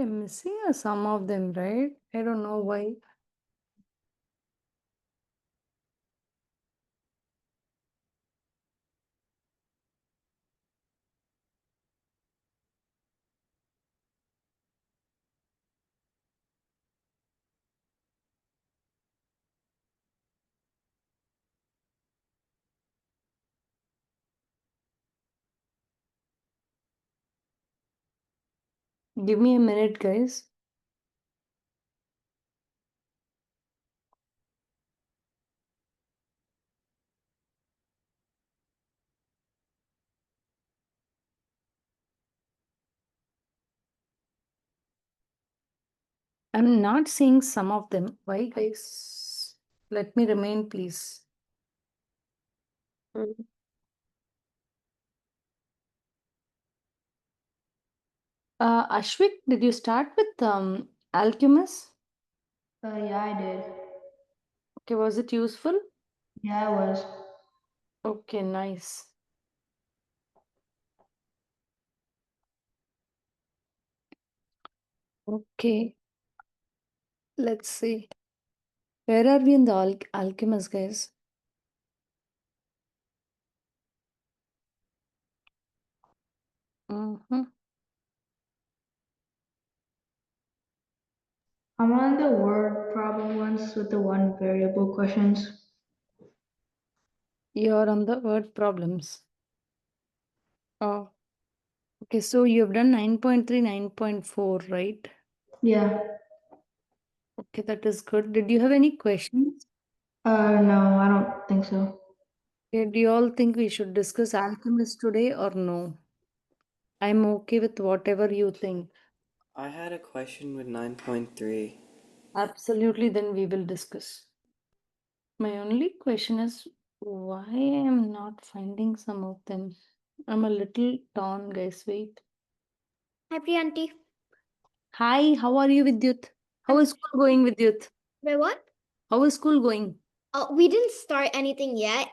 I'm missing some of them, right? I don't know why. Give me a minute, guys. I'm not seeing some of them. Why, guys? Let me remain, please. Mm. Ashwik, did you start with Alchemist? Yeah, I did. Okay, was it useful? Yeah, I was. Okay, nice. Okay, let's see. Where are we in the Alchemist, guys? Mm-hmm. I'm on the word problem ones with the one variable questions. You're on the word problems. Oh, okay. So you've done 9.3, 9.4, right? Yeah. Okay, that is good. Did you have any questions? No, I don't think so. Okay, do you all think we should discuss Alchemist today or no? I'm okay with whatever you think. I had a question with 9.3. Absolutely, then we will discuss. My only question is why I am not finding some of them. I'm a little torn, guys. Wait. Hi, Priyanti. Hi, how are you, Vidyut? How I'm is school going, Vidyut? Wait, what? How is school going? We didn't start anything yet.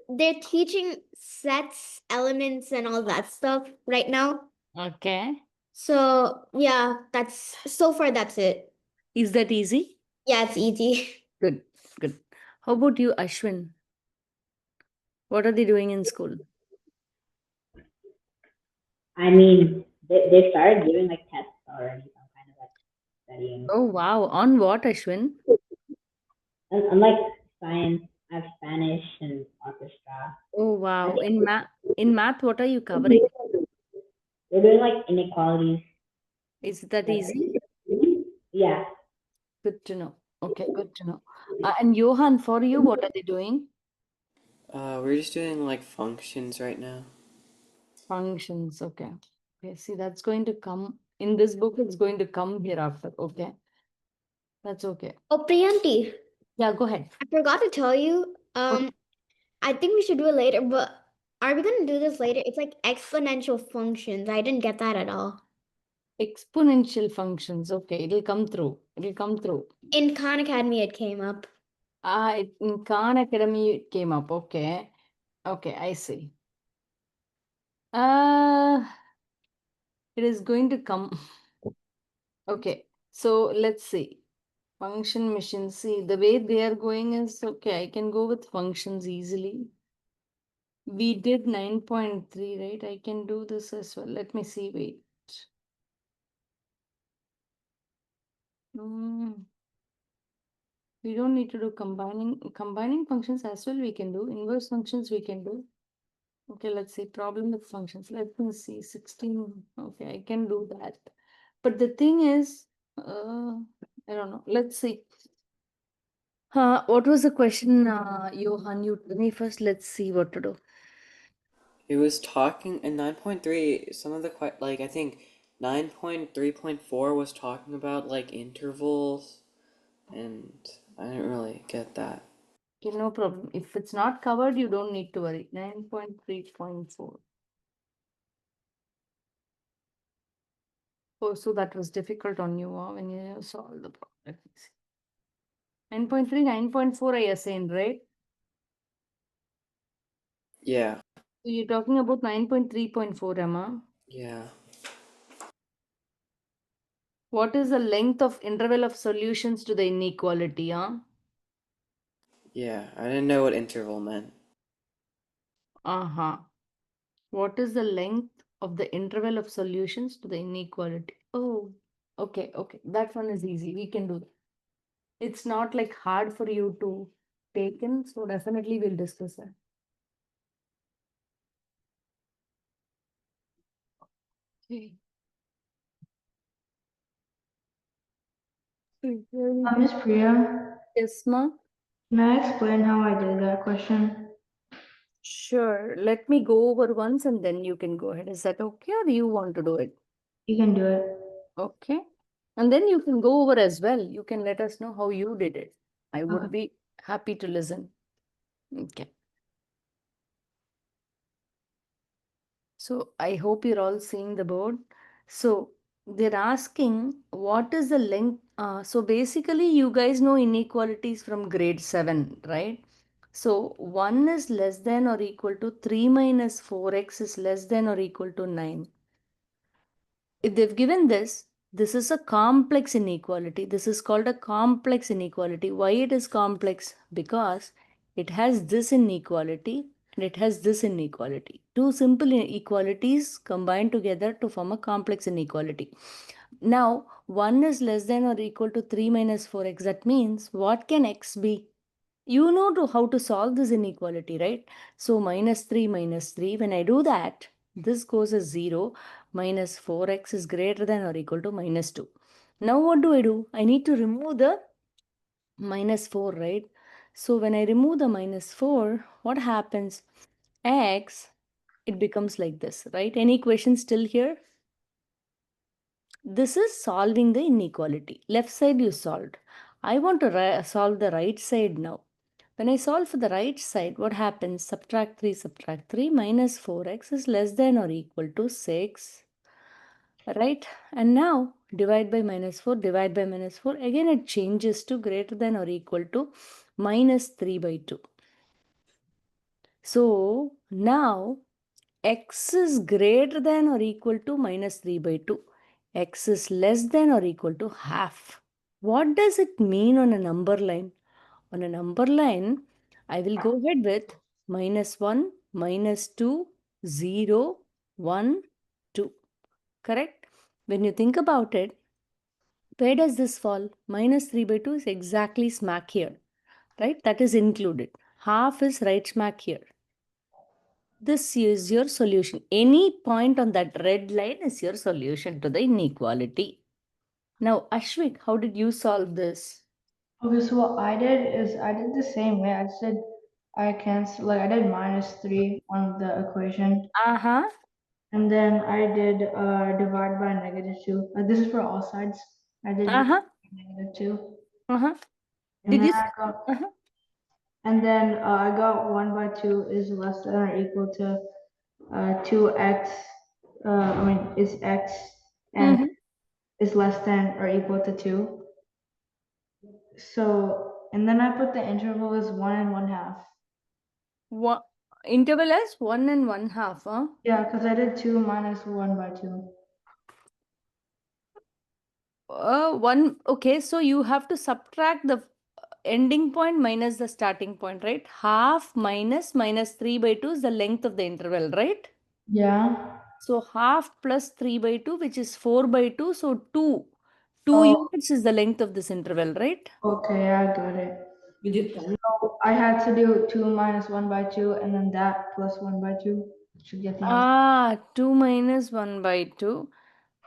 They're teaching sets, elements, and all that stuff right now. Okay. So yeah, that's it. Is that easy? Yeah, it's easy. Good, good. How about you, Ashwin? What are they doing in school? I mean, they started doing like tests already, so I'm kind of like studying. Oh, wow. On what, Ashwin? Unlike science, I have Spanish and orchestra. Oh, I wow. think In math, what are you covering? they're doing like inequalities. Is that Like, easy? yeah, Good to know. Okay, good to know. And Johan, for you, what are they doing? We're just doing like functions right now. Functions. Okay. Okay. See, that's going to come in this book. It's going to come hereafter. Okay. That's okay. Oh, Priyanti, Yeah, go ahead. I forgot to tell you. What I think we should do it later, but are we gonna do this later? It's like exponential functions. I didn't get that at all. exponential functions? Okay, it'll come through. It'll come through. In Khan Academy, it came up. In Khan Academy it came up. Okay. Okay, I see. Uh, it is going to come. Okay, so let's see. Function machine. See, the way they are going is okay. I can go with functions easily. We did 9.3, right? I can do this as well. Let me see. Wait. Mm, we don't need to do combining functions as well. We can do inverse functions. We can do. Okay, let's see. Problem with functions. Let me see. 16. Okay, I can do that. But the thing is, I don't know. Let's see. What was the question, Johan? You tell me first. Let's see what to do. It was talking in 9.3, some of the like I think 9.3.4 was talking about like intervals, and I didn't really get that. Okay, no problem. If it's not covered, you don't need to worry. 9.3.4. Oh, so that was difficult on you when you solved the problem. Let me see. 9.3, 9.4 I assigned, right? Yeah, So you're talking about 9.3.4, Emma. yeah. What is the length of interval of solutions to the inequality? Yeah, I didn't know what interval meant. Uh-huh. What is the length of the interval of solutions to the inequality? Oh, okay, okay. That one is easy. We can do that. It's not like hard for you to take in, so definitely we'll discuss that. Okay. Miss Priya, Yes, ma. can I explain how I did that question? Sure. Let me go over once and then you can go ahead. Is that okay, or you want to do it? You can do it. Okay. And then you can go over as well. You can let us know how you did it. I would Okay. be happy to listen. Okay. So I hope you're all seeing the board. So they're asking what is the length. So basically, you guys know inequalities from grade 7, right? So 1 is less than or equal to 3 minus 4x is less than or equal to 9. If they've given this is a complex inequality. This is called a complex inequality. Why it is complex? Because it has this inequality and it has this inequality. Two simple inequalities combined together to form a complex inequality. Now, 1 is less than or equal to 3 minus 4x. That means what can x be? You know how to solve this inequality, right? So minus 3, when I do that, this goes as 0, minus 4x is greater than or equal to minus 2. Now what do? I need to remove the minus 4, right? So when I remove the minus 4, what happens? X, it becomes like this, right? Any questions still here? This is solving the inequality. Left side you solved. I want to solve the right side now. When I solve for the right side, what happens? Subtract 3, minus 4x is less than or equal to 6. Right? And now divide by minus 4, divide by minus 4. Again, it changes to greater than or equal to minus 3 by 2. So now x is greater than or equal to minus 3 by 2. X is less than or equal to half. What does it mean on a number line? On a number line, I will go ahead with minus 1, minus 2, 0, 1, 2. Correct? When you think about it, where does this fall? Minus 3 by 2 is exactly smack here. Right? That is included. Half is right smack here. This is your solution. Any point on that red line is your solution to the inequality. Now, Ashwik, how did you solve this? Okay, so what I did is I did the same way. I said I cancel, like I did -3 on the equation, Uh-huh. and then I did divide by -2. This is for all sides. I did Uh-huh. -2, Uh-huh. and Did then you? I got Uh-huh. and then I got 1 by 2 is less than or equal to 2x. I mean, is x and Mm-hmm. is less than or equal to 2. So, and then I put the interval as 1 and 1/2. One, interval as 1 and 1/2, huh? Yeah, because I did 2 minus 1 by 2. Okay, so you have to subtract the ending point minus the starting point, right? Half minus 3 by 2 is the length of the interval, right? Yeah. So half plus 3 by 2, which is 4 by 2. So 2. 2 Oh, units is the length of this interval, right? okay, I got it. You did 10. So I had to do 2 minus 1 by 2, and then that plus 1 by 2 should get the answer. 2 minus 1 by 2.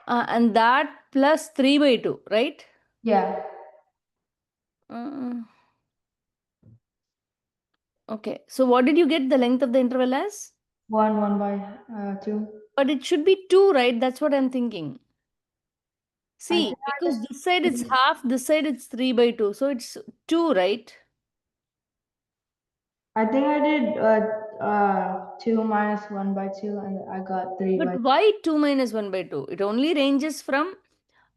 And that plus 3 by 2, right? Yeah, Uh, okay. So what did you get the length of the interval as? 1 by 2. But it should be 2, right? That's what I'm thinking. I See, think because this side it's half, this side it's 3 by 2. So it's 2, right? I did 2 minus 1 by 2, and I got 3 by But why 2 minus 1 by 2? It only ranges from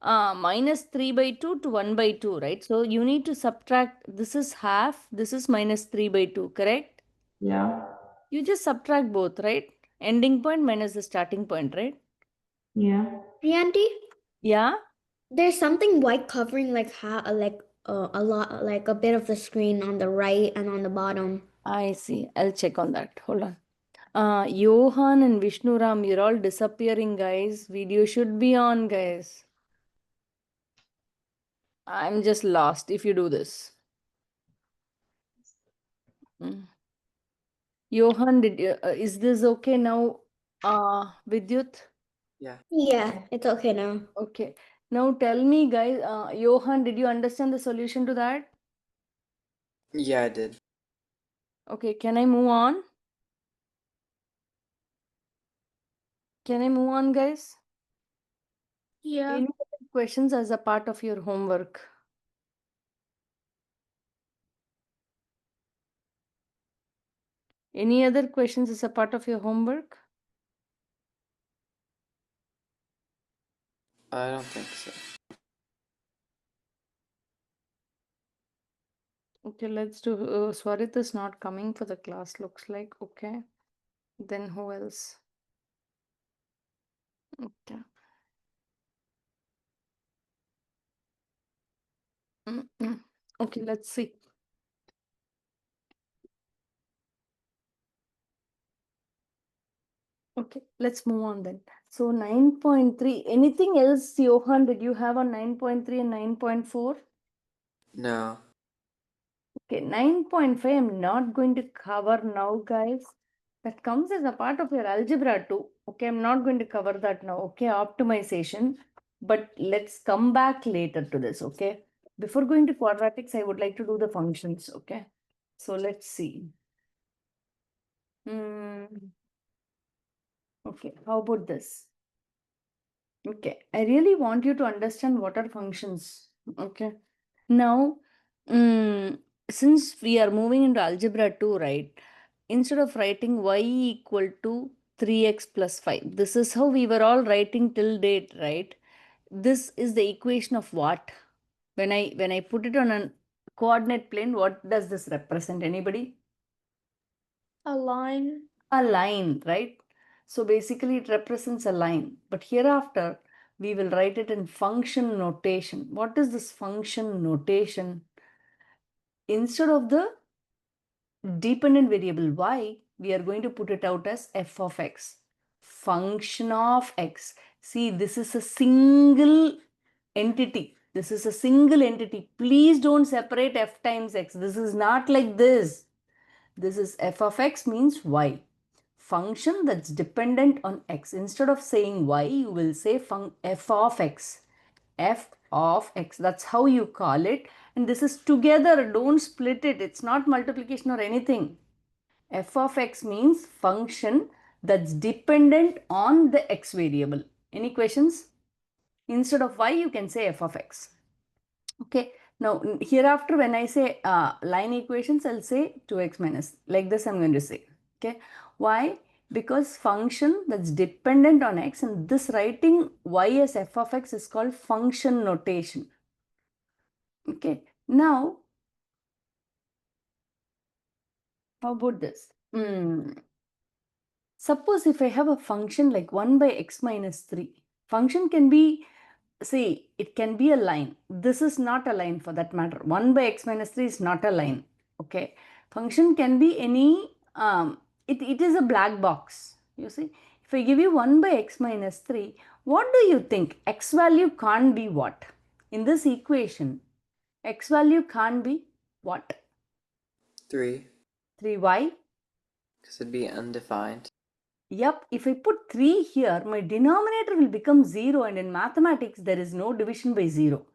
minus 3 by 2 to 1 by 2, right? So you need to subtract, this is half, this is minus 3 by 2, correct? Yeah, You just subtract both, right? Ending point minus the starting point, right? yeah. Priyanti, Yeah? There's something white covering like a lot, like a bit of the screen on the right and on the bottom. I see. I'll check on that. Hold on. Johan and Vishnuram, you're all disappearing, guys. Video should be on, guys. I'm just lost if you do this. Mm. Johan, is this okay now? Vidyut? Yeah. Yeah, it's okay now. Okay. Now tell me, guys, Johan, did you understand the solution to that? Yeah, I did. Okay, can I move on? Can I move on, guys? Yeah. Any other questions as a part of your homework? Any other questions as a part of your homework? I don't think so. Okay, let's do. Swarit is not coming for the class, looks like. Okay. Then who else? Okay. Okay, let's see. Okay, let's move on then. So 9.3. Anything else, Johan, did you have on 9.3 and 9.4? No. Okay, 9.5 I'm not going to cover now, guys. That comes as a part of your algebra too. Okay, I'm not going to cover that now. Okay, optimization. But let's come back later to this. Okay, before going to quadratics, I would like to do the functions. Okay, so let's see. Okay, how about this? Okay, I really want you to understand what are functions. Okay, now, since we are moving into algebra 2, right? Instead of writing y equal to 3x plus 5, this is how we were all writing till date, right? This is the equation of what? When I put it on a coordinate plane, what does this represent? Anybody? A line. A line, right? So basically it represents a line, but hereafter we will write it in function notation. What is this function notation? Instead of the dependent variable y, we are going to put it out as f of x, function of x. See, this is a single entity. This is a single entity. Please don't separate f times x. This is not like this. This is f of x means y. Function that's dependent on x. Instead of saying y, you will say f of x. F of x. That's how you call it. And this is together. Don't split it. It's not multiplication or anything. F of x means function that's dependent on the x variable. Any questions? Instead of y, you can say f of x. Okay. Now, hereafter, when I say line equations, I'll say 2x minus. Like this, I'm going to say. Okay. Why? Because function that's dependent on x, and this writing y as f of x is called function notation. Okay. Now, how about this? Suppose if I have a function like 1 by x minus 3, function can be, see, it can be a line. This is not a line for that matter. 1 by x minus 3 is not a line. Okay. Function can be any, it is a black box. You see, if I give you 1 by x minus 3, what do you think? X value can't be what? In this equation, x value can't be what? 3. 3y. Because it'd be undefined. Yep, if I put 3 here, my denominator will become 0, and in mathematics, there is no division by 0.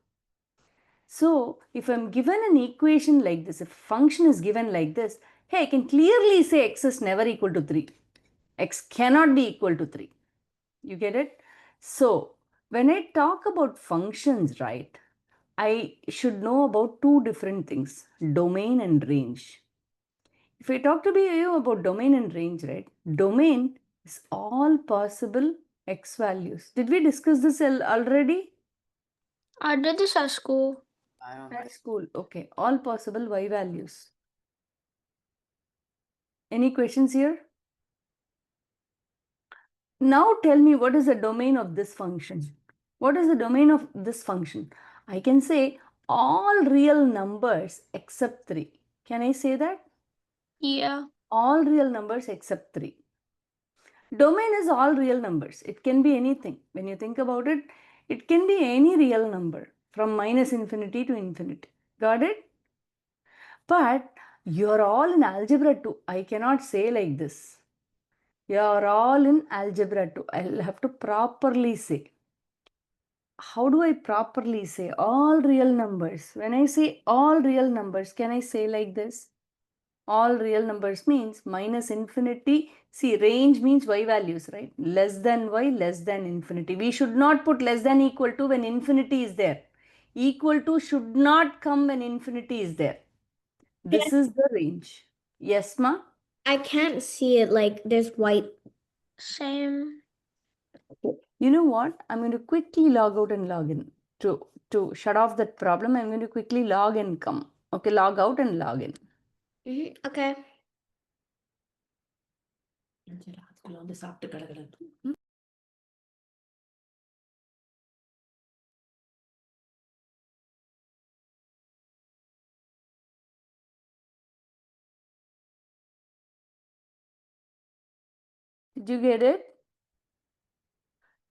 So, if I'm given an equation like this, if a function is given like this, hey, I can clearly say x is never equal to 3. X cannot be equal to 3. You get it? So, when I talk about functions, right, I should know about two different things, domain and range. If I talk to you about domain and range, right? Domain is all possible x values. Did we discuss this already? I did this at school. I don't At think. school. Okay. All possible y values. Any questions here? Now tell me what is the domain of this function? What is the domain of this function? I can say all real numbers except 3. Can I say that? Yeah. All real numbers except 3. Domain is all real numbers. It can be anything. When you think about it, it can be any real number from minus infinity to infinity. Got it? But you're all in algebra 2. I cannot say like this. You're all in algebra 2. I'll have to properly say. How do I properly say all real numbers? When I say all real numbers, can I say like this? All real numbers means minus infinity. See, range means y values, right? Less than y, less than infinity. We should not put less than equal to when infinity is there. Equal to should not come when infinity is there. This is the range. Yes, ma? I can't see it, like there's white. Same. You know what? I'm going to quickly log out and log in. To shut off that problem, I'm going to quickly log and come. Okay, log out and log in. Okay. Did you get it?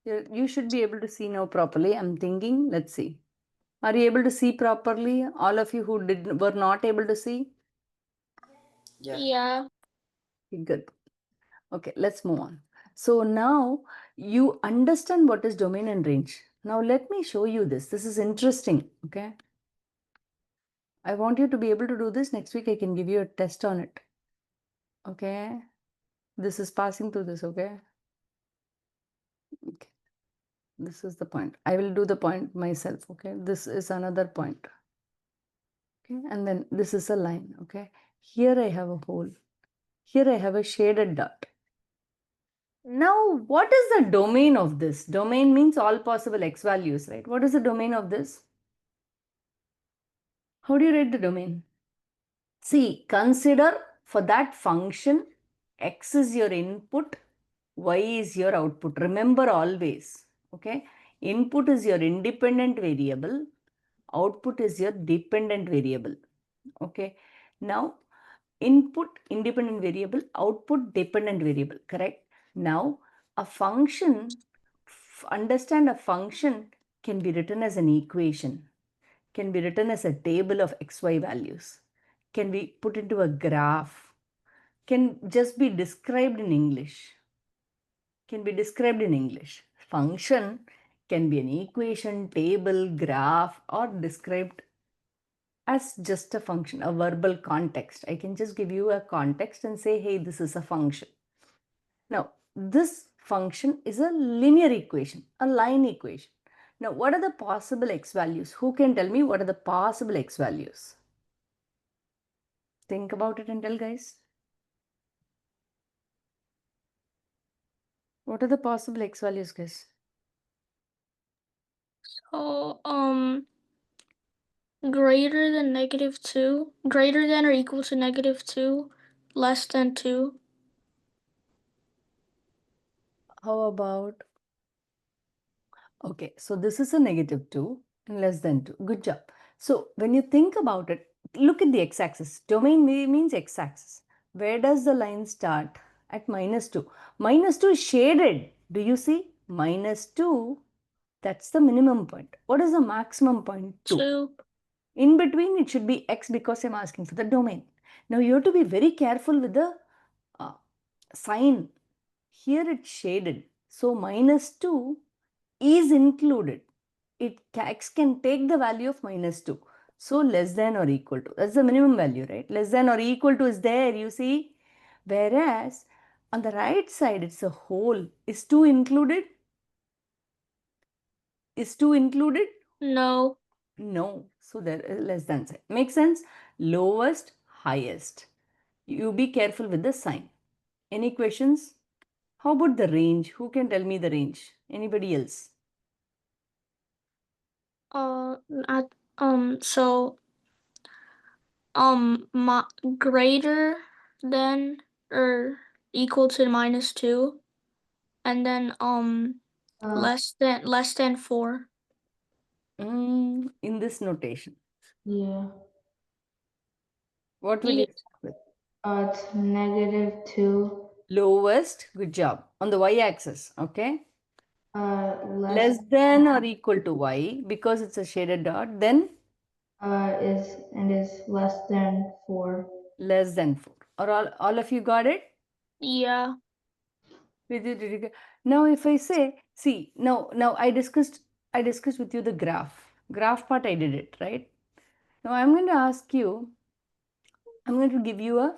You should be able to see now properly. I'm thinking, let's see. Are you able to see properly? All of you who were not able to see? Yeah. Okay, good. Okay, let's move on. So now you understand what is domain and range. Now let me show you this. This is interesting. Okay. I want you to be able to do this. Next week I can give you a test on it. Okay. This is passing through this. Okay. Okay. This is the point. I will do the point myself. Okay. This is another point. Okay. And then this is a line. Okay. Here I have a hole. Here I have a shaded dot. Now, what is the domain of this? Domain means all possible x values, right? What is the domain of this? How do you write the domain? See, consider for that function, x is your input, y is your output. Remember always, okay? Input is your independent variable, output is your dependent variable, okay? Now, input independent variable, output dependent variable, correct? Now, a function, understand a function can be written as an equation, can be written as a table of xy values, can be put into a graph, can just be described in English, can be described in English. Function can be an equation, table, graph, or described as just a function, a verbal context. I can just give you a context and say, hey, this is a function. Now, this function is a linear equation, a line equation. Now, what are the possible x values? Who can tell me what are the possible x values? Think about it and tell, guys. What are the possible x values, guys? So, greater than -2, greater than or equal to -2, less than 2. How about, okay, so this is a -2 and less than 2. Good job. So when you think about it, look at the x-axis. Domain means x-axis. Where does the line start? At -2. -2 is shaded. Do you see? -2, that's the minimum point. What is the maximum point? 2. 2. In between, it should be x because I'm asking for the domain. Now you have to be very careful with the sign. Here it's shaded. So -2 is included. X can take the value of -2. So less than or equal to. That's the minimum value, right? Less than or equal to is there, you see. Whereas on the right side, it's a whole. Is 2 included? Is 2 included? No. No. So there is less than sign. Makes sense? Lowest, highest. You be careful with the sign. Any questions? How about the range? Who can tell me the range? Anybody else? Not, so, greater than or equal to -2, and then, Less than 4. In this notation, Yeah. what will you start with? It's -2. Lowest, good job. On the y-axis, okay? Less Less than or equal to y, because it's a shaded dot, then is less than 4. less than 4. Or all of you got it? Yeah. Did you get? Now if I say, see, now I discussed with you the graph. Graph part I did it, right? Now I'm going to ask you, I'm going to give you a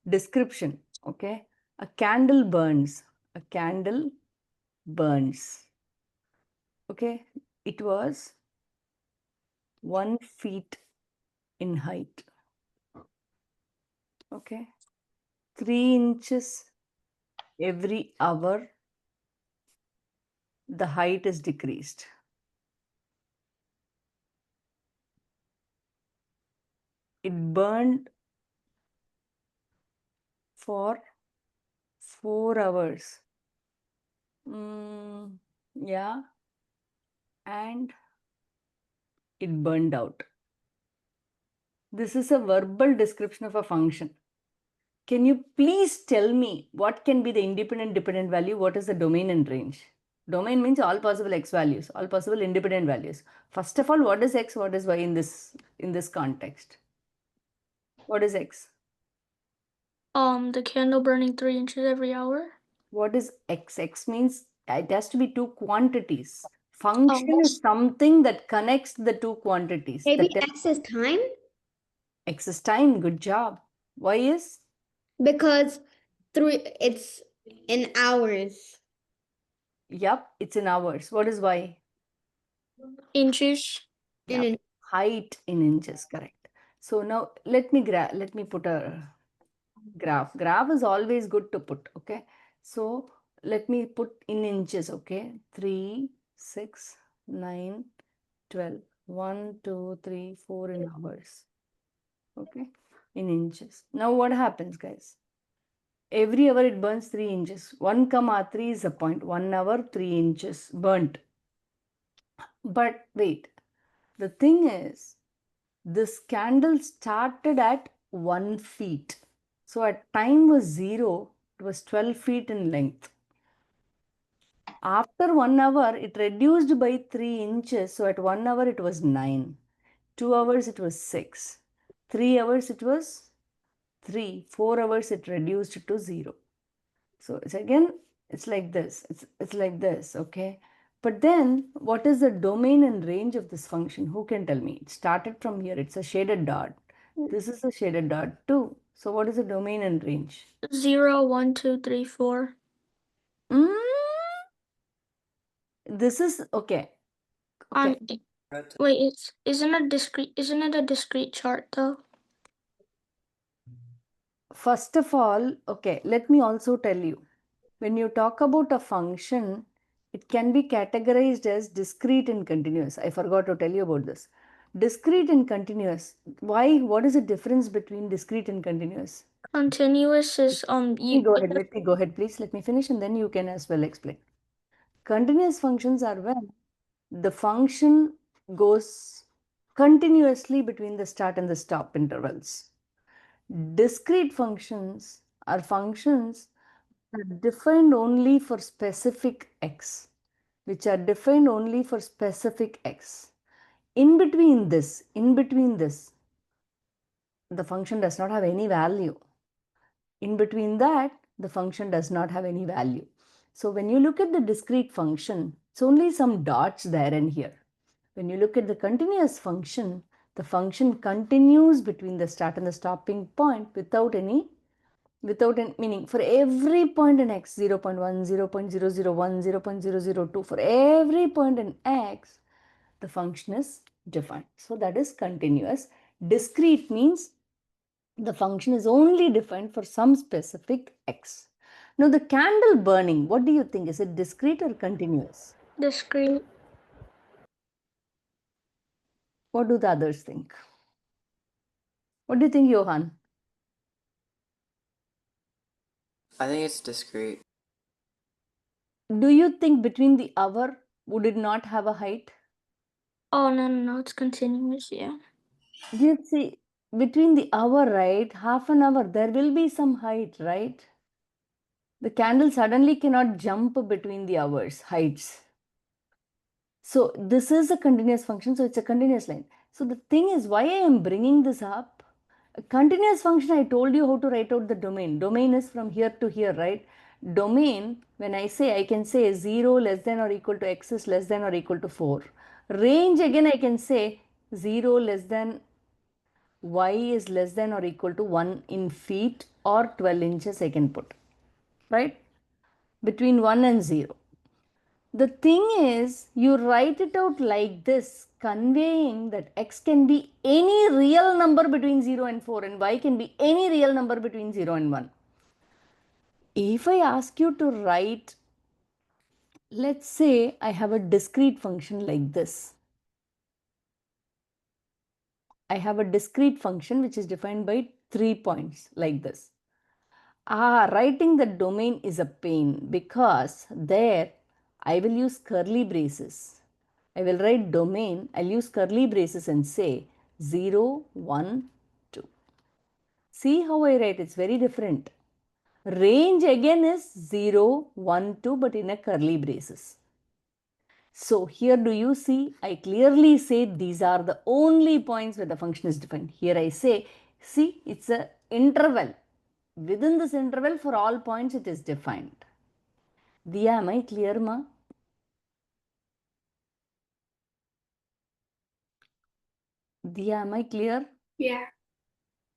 description, okay? A candle burns. A candle burns. Okay? It was 1 feet in height. Okay? 3 inches every hour the height is decreased. It burned for 4 hours. Yeah, and it burned out. This is a verbal description of a function. Can you please tell me what can be the independent dependent value? What is the domain and range? Domain means all possible x values, all possible independent values. First of all, what is x, what is y in this context? What is x? The candle burning 3 inches every hour. What is x? X means it has to be two quantities. Function is something that connects the two quantities. Maybe That X is time x is time. Good job. Y is? because it's in hours. Yup, it's in hours. What is y? Inches. Yup, height in inches. Correct. So now let me put a graph. Graph is always good to put. Okay. So let me put in inches. Okay. 3, 6, 9, 12. 1, 2, 3, 4 in hours. Okay. In inches. Now what happens, guys? Every hour it burns 3 inches. 1 comma 3 is the point. 1 hour 3 inches burnt. But wait, the thing is, this candle started at 1 feet. So at time was 0, it was 12 feet in length. After 1 hour, it reduced by 3 inches. So at 1 hour, it was 9. 2 hours, it was 6. 3 hours, it was 3. 4 hours, it reduced to 0. So it's again, it's like this. It's like this, okay? But then, what is the domain and range of this function? Who can tell me? It started from here. It's a shaded dot. This is a shaded dot too. So what is the domain and range? 0, 1, 2, 3, 4. Mm, this is okay. Okay. Wait, isn't it a discrete chart though? First of all, okay, let me also tell you. When you talk about a function, it can be categorized as discrete and continuous. I forgot to tell you about this. Discrete and continuous. Why? What is the difference between discrete and continuous? Continuous is Let me go ahead. Let me go ahead, please. Let me finish and then you can as well explain. Continuous functions are when the function goes continuously between the start and the stop intervals. Discrete functions are functions defined only for specific x, which are defined only for specific x. In between this, the function does not have any value. In between that, the function does not have any value. So when you look at the discrete function, it's only some dots there and here. When you look at the continuous function, the function continues between the start and the stopping point without any meaning. For every point in x, 0 0.1, 0 0.001, 0 0.002, for every point in x, the function is defined. So that is continuous. Discrete means the function is only defined for some specific x. Now the candle burning, what do you think? Is it discrete or continuous? discrete. What do the others think? What do you think, Johan? I think it's discrete. Do you think between the hour, would it not have a height? Oh, no, it's continuous, yeah. You see, between the hour, right, half an hour, there will be some height, right? The candle suddenly cannot jump between the hours, heights. So this is a continuous function, so it's a continuous line. So the thing is, why I am bringing this up? A continuous function, I told you how to write out the domain. Domain is from here to here, right? Domain, when I say, I can say 0 less than or equal to x is less than or equal to 4. Range, again, I can say 0 less than y is less than or equal to 1 in feet or 12 inches I can put, right? Between 1 and 0. The thing is, you write it out like this, conveying that x can be any real number between 0 and 4 and y can be any real number between 0 and 1. If I ask you to write, let's say I have a discrete function like this. I have a discrete function which is defined by 3 points like this. Writing the domain is a pain because there I will use curly braces. I will write domain, I'll use curly braces and say 0, 1, 2. See how I write, it's very different. Range again is 0, 1, 2 but in a curly braces. So here do you see, I clearly say these are the only points where the function is defined. Here I say, see, it's an interval. Within this interval, for all points, it is defined. Diya, am I clear, ma? Diya, am I clear? Yeah.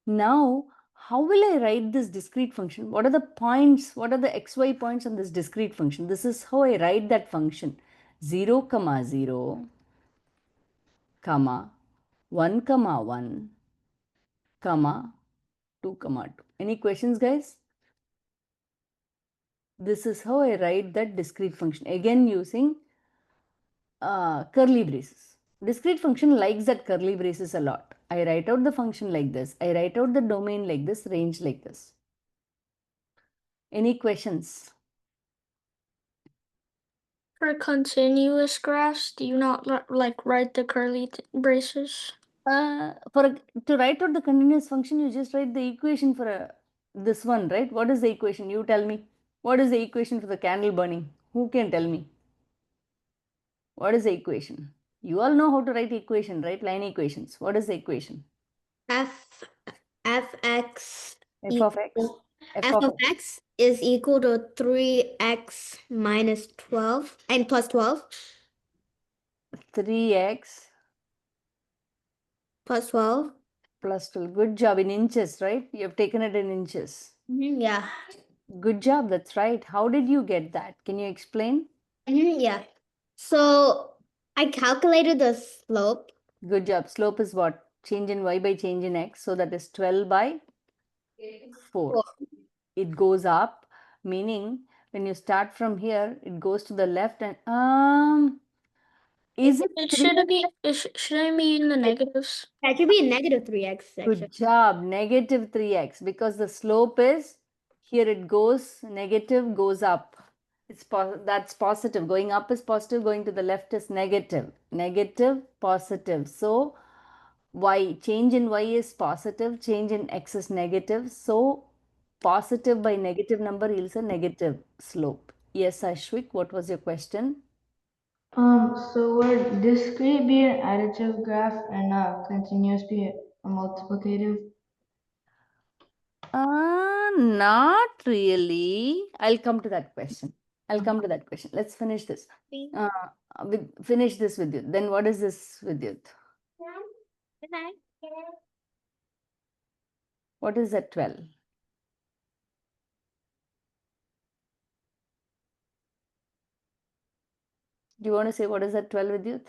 Now, how will I write this discrete function? What are the points? What are the xy points on this discrete function? This is how I write that function. 0, comma 0, comma 1, comma 1, comma 2, comma 2. Any questions, guys? This is how I write that discrete function. Again, using curly braces. Discrete function likes that curly braces a lot. I write out the function like this. I write out the domain like this, range like this. Any questions? For continuous graphs, do you not like write the curly braces? To write out the continuous function, you just write the equation for this one, right? What is the equation? You tell me. What is the equation for the candle burning? Who can tell me? What is the equation? You all know how to write equation, right? Line equations. What is the equation? Fx F of x. f of x is equal to 3x minus 12 and plus 12 3x plus 12. plus 12. Good job in inches, right? You have taken it in inches. Yeah. Good job. That's right. How did you get that? Can you explain? Yeah. So I calculated the slope. Good job. Slope is what? Change in y by change in x. So that is 12 by 4. It goes up, meaning when you start from here, it goes to the left and is it It 3? shouldn't be. Shouldn't be in the negatives. That should be a negative 3x section. Good job. Negative 3x because the slope is here it goes negative goes up. That's positive. Going up is positive, going to the left is negative. Negative, positive. So y, change in y is positive, change in x is negative. So positive by negative number yields a negative slope. Yes, Ashwik, what was your question? So would discrete be an additive graph and continuous be a multiplicative? Not really. I'll come to that question. I'll come to that question. Let's finish this. Finish this with you. Then what is this with you? What is that 12? Do you want to say what is that 12 with you?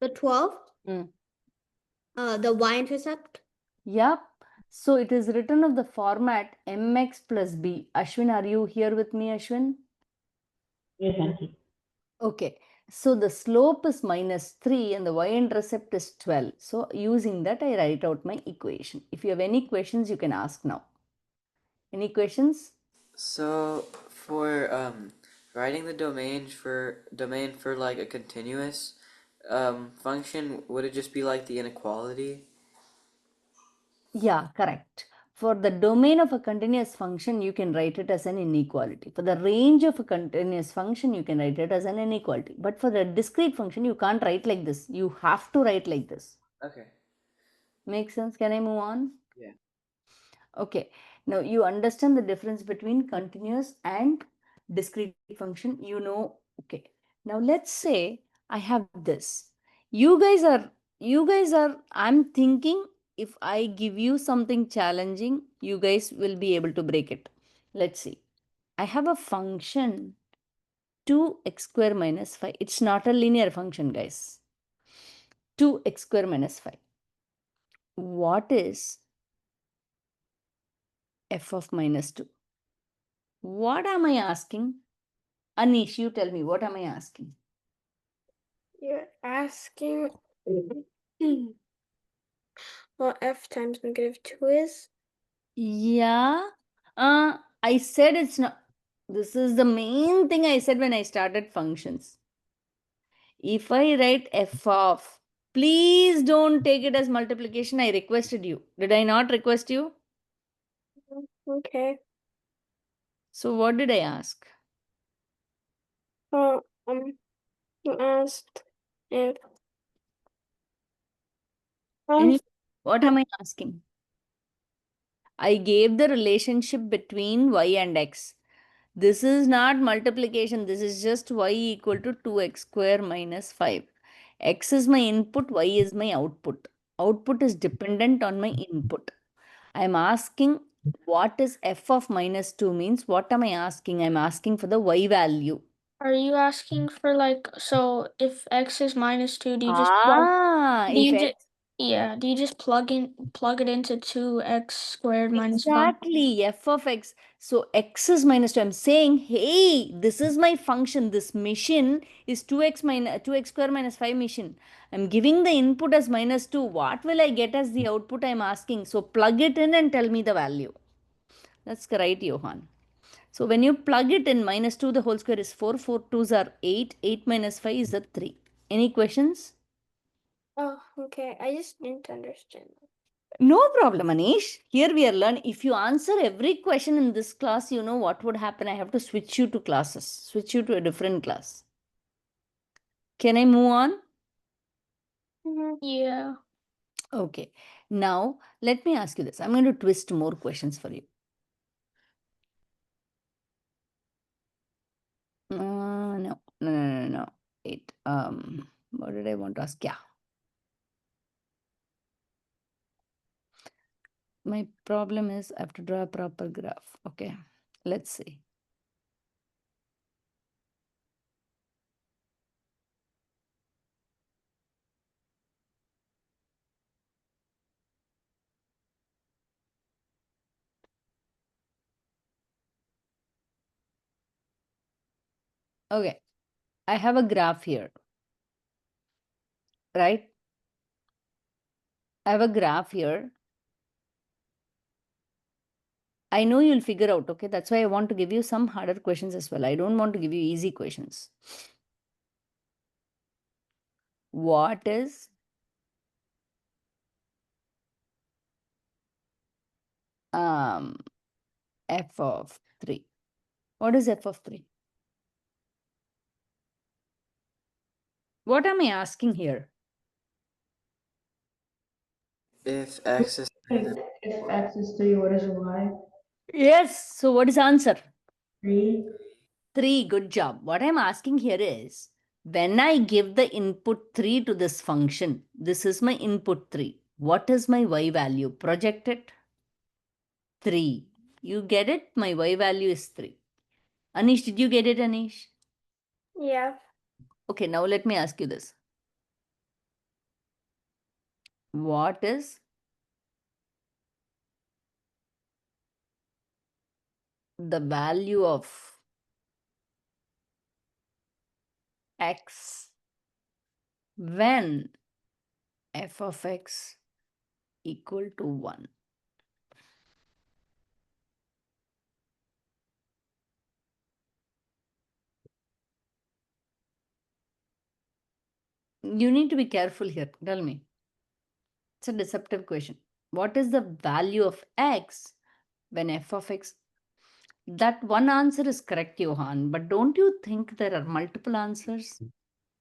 The 12? The y-intercept? Yep. So it is written of the format mx plus b. Ashwin, are you here with me, Ashwin? Yes, auntie. Okay. So the slope is -3 and the y-intercept is 12. So using that, I write out my equation. If you have any questions, you can ask now. Any questions? So for writing the domain for like a continuous function, would it just be like the inequality? Yeah, correct. For the domain of a continuous function, you can write it as an inequality. For the range of a continuous function, you can write it as an inequality. But for the discrete function, you can't write like this. You have to write like this. Okay. Make sense? Can I move on? Yeah. Okay. Now you understand the difference between continuous and discrete function. You know, okay. Now let's say I have this. I'm thinking if I give you something challenging, you guys will be able to break it. Let's see. I have a function 2x square minus 5. It's not a linear function, guys. 2x square minus 5. What is f of minus 2? What am I asking? Anish, you tell me, what am I asking? You're asking what f times -2 is? Yeah. I said it's not. This is the main thing I said when I started functions. If I write f of, please don't take it as multiplication. I requested you. Did I not request you? Okay. So what did I ask? You asked if Any, what am I asking? I gave the relationship between y and x. This is not multiplication. This is just y equal to 2x square minus 5. X is my input, y is my output. Output is dependent on my input. I am asking what is f of minus 2 means. What am I asking? I'm asking for the y value. Are you asking for like, so if x is -2, do you just plug, do If you x just, yeah, do you just plug it into 2x squared minus 5? exactly f of x. So x is minus 2. I'm saying, hey, this is my function. This mission is 2x square minus 5 mission. I'm giving the input as minus 2. What will I get as the output? I'm asking. So plug it in and tell me the value. That's right, Johan. So when you plug it in, minus 2 the whole square is 4. 4 2s are 8. 8 minus 5 is a 3. Any questions? Oh, okay. I just didn't understand. No problem, Anish. Here we are learning. If you answer every question in this class, you know what would happen. I have to switch you to classes, switch you to a different class. Can I move on? Yeah. Okay. Now, let me ask you this. I'm going to twist more questions for you. No. Wait. What did I want to ask? Yeah. My problem is I have to draw a proper graph. Okay. Let's see. Okay. I have a graph here, right? I have a graph here. I know you'll figure out, okay? That's why I want to give you some harder questions as well. I don't want to give you easy questions. What is f of 3? What is f of 3? What am I asking here? If x is If x is 3, what is y? Yes. So what is answer? 3. 3. Good job. What I'm asking here is, when I give the input 3 to this function, this is my input 3. What is my y value? Project it. 3. You get it? My y value is 3. Anish, did you get it, Anish? Yeah. Okay, now let me ask you this. What is the value of x when f of x equal to 1? You need to be careful here. Tell me. It's a deceptive question. What is the value of x when f of x? That one answer is correct, Johan, but don't you think there are multiple answers?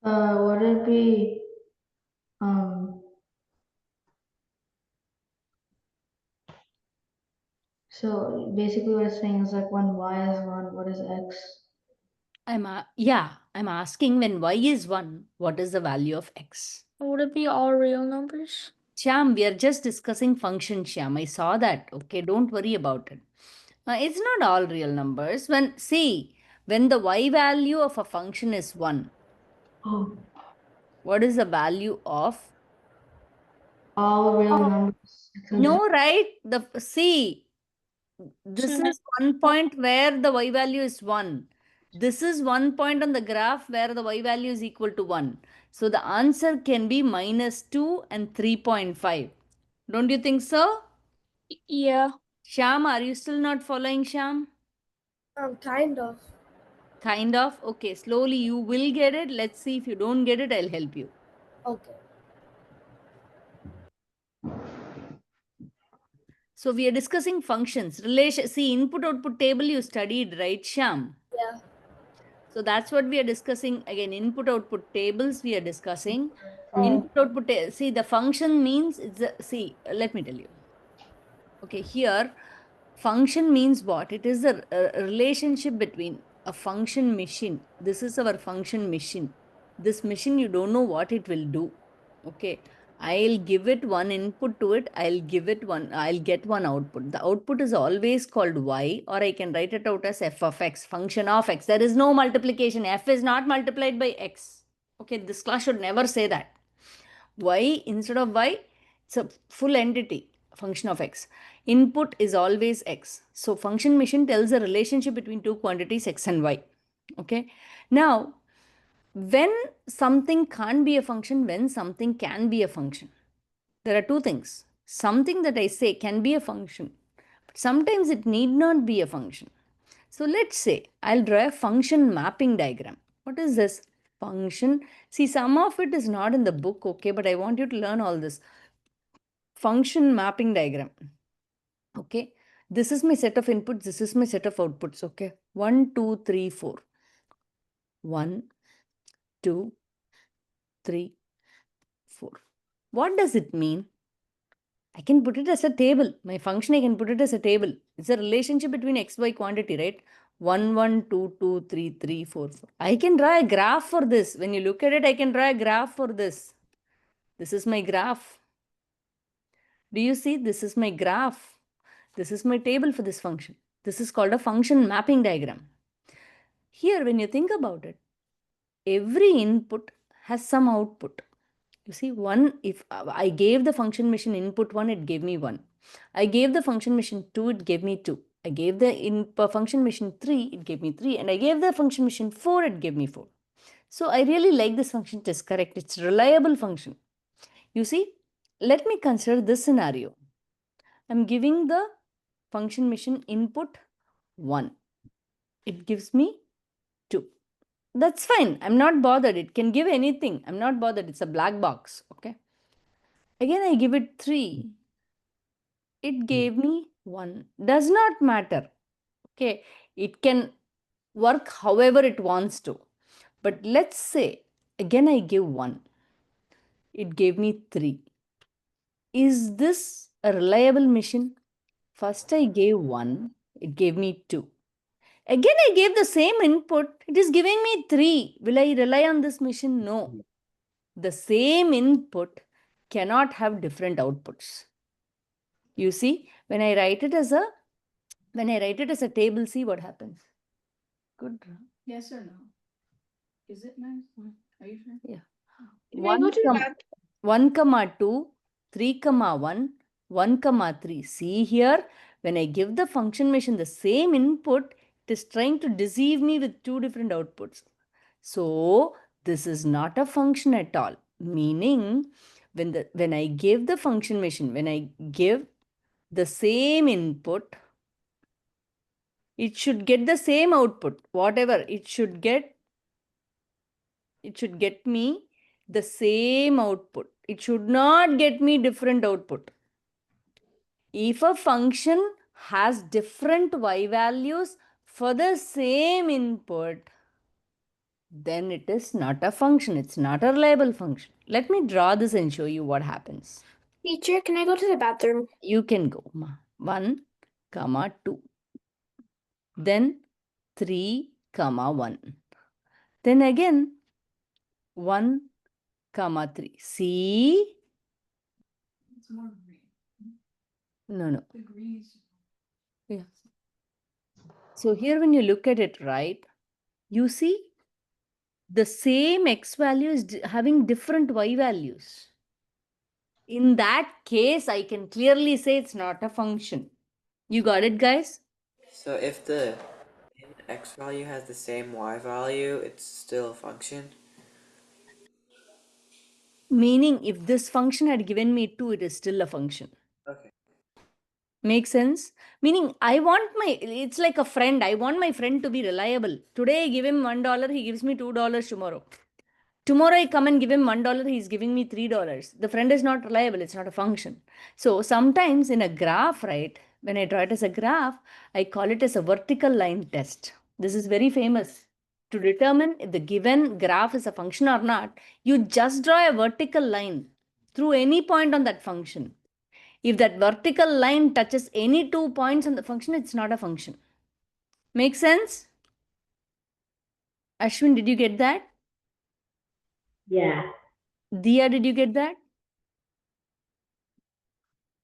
Would it be um? So basically, what it's saying is like when y is 1, what is x? I'm asking when y is 1, what is the value of x? Would it be all real numbers? Shyam, we are just discussing function, Shyam. I saw that. Okay, don't worry about it. It's not all real numbers. When the y value of a function is 1, Oh, what is the value of? all real Oh. numbers. except No, right? This So is one point where the y value is 1. This is one point on the graph where the y value is equal to 1. So the answer can be -2 and 3.5. Don't you think so? yeah. Sham, are you still not following, Sham? Kind of. Kind of. Okay, slowly you will get it. Let's see if you don't get it, I'll help you. Okay. So we are discussing functions. Relation. See, input output table you studied, right, Sham? Yeah. So that's what we are discussing. Again, input output tables we are discussing. Oh. Input output. See, the function means see. Let me tell you. Okay, here function means what? It is a relationship between a function machine. This is our function machine. This machine, you don't know what it will do. Okay, I'll give it one input to it. I'll get one output. The output is always called y, or I can write it out as f of x, function of x. There is no multiplication. F is not multiplied by x. Okay, this class should never say that. Y instead of y, it's a full entity, function of x. Input is always x. So function machine tells a relationship between two quantities x and y. Okay. Now, when something can't be a function, when something can be a function, there are two things. Something that I say can be a function, but sometimes it need not be a function. So let's say I'll draw a function mapping diagram. What is this? Function. See, some of it is not in the book, okay, but I want you to learn all this. Function mapping diagram. Okay. This is my set of inputs. This is my set of outputs. Okay. 1, 2, 3, 4. 1, 2, 3, 4. What does it mean? I can put it as a table. My function, I can put it as a table. It's a relationship between xy quantity, right? 1, 1, 2, 2, 3, 3, 4, 4. I can draw a graph for this. When you look at it, I can draw a graph for this. This is my graph. Do you see? This is my graph. This is my table for this function. This is called a function mapping diagram. Here, when you think about it, every input has some output. You see, if I gave the function machine input 1, it gave me 1. I gave the function machine 2, it gave me 2. I gave the function machine 3, it gave me 3. And I gave the function machine 4, it gave me 4. So I really like this function. It is correct. It's a reliable function. You see, let me consider this scenario. I'm giving the function machine input 1. It gives me 2. That's fine. I'm not bothered. It can give anything. I'm not bothered. It's a black box. Okay. Again, I give it 3. It gave me 1. Does not matter. Okay. It can work however it wants to. But let's say, again, I give 1. It gave me 3. Is this a reliable machine? First, I gave 1. It gave me 2. Again, I gave the same input. It is giving me 3. Will I rely on this machine? No. The same input cannot have different outputs. You see, when I write it as a table, see what happens. Good. Yes or no? Is it nice? Are you sure? Yeah. Can I go to the back? 1, 2, 3, 1, 1, 3. See here, when I give the function machine the same input, it is trying to deceive me with two different outputs. So this is not a function at all. Meaning, when I give the function machine, when I give the same input, it should get the same output. Whatever it should get me the same output. It should not get me different output. If a function has different y values for the same input, then it is not a function. It's not a reliable function. Let me draw this and show you what happens. Teacher, can I go to the bathroom? You can go. 1, 2. Then 3, 1. Then again 1, 3. See? No. Yeah. So here when you look at it, right, you see the same x value is having different y values. In that case, I can clearly say it's not a function. You got it, guys? So if the x value has the same y value, it's still a function? Meaning, if this function had given me 2, it is still a function. Okay. Make sense? Meaning, it's like a friend. I want my friend to be reliable. Today, I give him $1, he gives me $2 tomorrow. Tomorrow, I come and give him $1, he's giving me $3. The friend is not reliable. It's not a function. So, sometimes in a graph, right, when I draw it as a graph, I call it as a vertical line test. This is very famous. To determine if the given graph is a function or not, you just draw a vertical line through any point on that function. If that vertical line touches any 2 points on the function, it's not a function. Make sense? Ashwin, did you get that? Yeah. Diya, did you get that?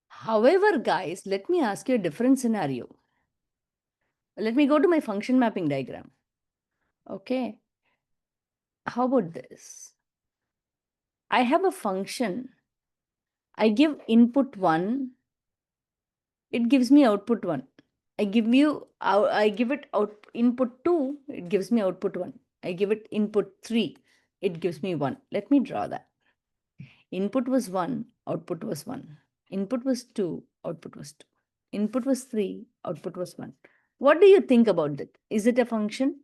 However, guys, let me ask you a different scenario. Let me go to my function mapping diagram. Okay. How about this? I have a function. I give input 1. It gives me output 1. I give it out input 2. It gives me output 1. I give it input 3. It gives me 1. Let me draw that. Input was 1, output was 1. Input was 2, output was 2. Input was 3, output was 1. What do you think about that? Is it a function?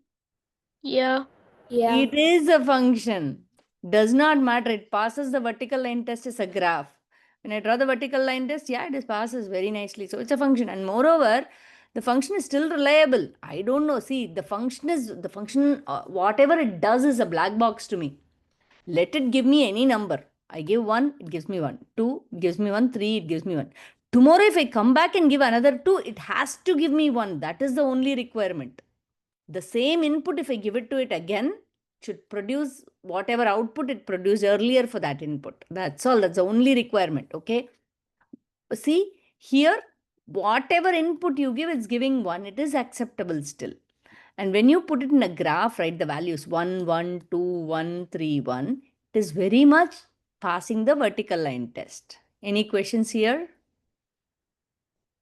Yeah. Yeah. It is a function. Does not matter. It passes the vertical line test as a graph. When I draw the vertical line test, yeah, it passes very nicely. So it's a function. And moreover, the function is still reliable. I don't know. See, the function, whatever it does is a black box to me. Let it give me any number. I give 1, it gives me 1. 2, it gives me 1. 3, it gives me 1. Tomorrow, if I come back and give another 2, it has to give me 1. That is the only requirement. The same input, if I give it to it again, should produce whatever output it produced earlier for that input. That's all. That's the only requirement. Okay. See, here, whatever input you give, it's giving 1. It is acceptable still. And when you put it in a graph, right, the values 1, 1, 2, 1, 3, 1, it is very much passing the vertical line test. Any questions here?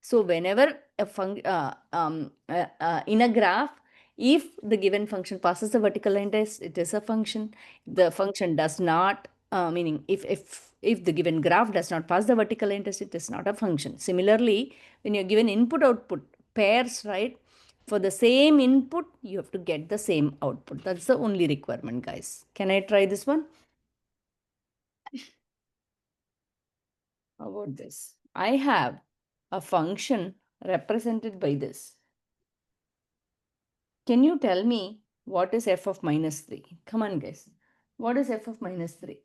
So whenever in a graph, if the given function passes the vertical line test, it is a function. The function does not, meaning if the given graph does not pass the vertical line test, it is not a function. Similarly, when you're given input-output pairs, right, for the same input, you have to get the same output. That's the only requirement, guys. Can I try this one? How about this? I have a function represented by this. Can you tell me what is f of minus 3? Come on, guys. What is f of minus 3?